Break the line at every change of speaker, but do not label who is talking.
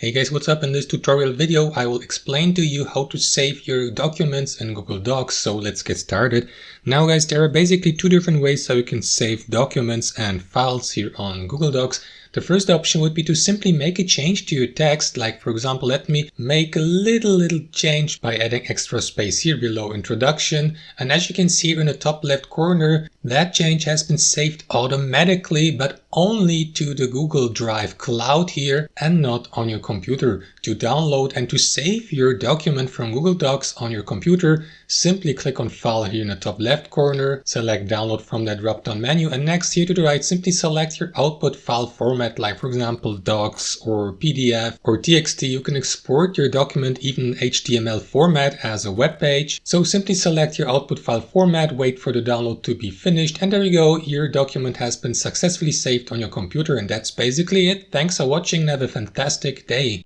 Hey guys, what's up? In this tutorial video I will explain to you how to save your documents in Google Docs, so let's get started. Now guys, there are basically two different ways how you can save documents and files here on Google Docs. The first option would be to simply make a change to your text, like for example, let me make a little change by adding extra space here below introduction, and as you can see here in the top left corner, that change has been saved automatically, but only to the Google Drive cloud here and not on your computer. To download and to save your document from Google Docs on your computer, simply click on File here in the top left corner, select Download from that drop-down menu, and next here to the right, simply select your output file format, like for example Docs or PDF or TXT. You can export your document even in HTML format as a web page. So simply select your output file format, wait for the download to be finished, and there you go, your document has been successfully saved on your computer, and that's basically it. Thanks for watching and have a fantastic day.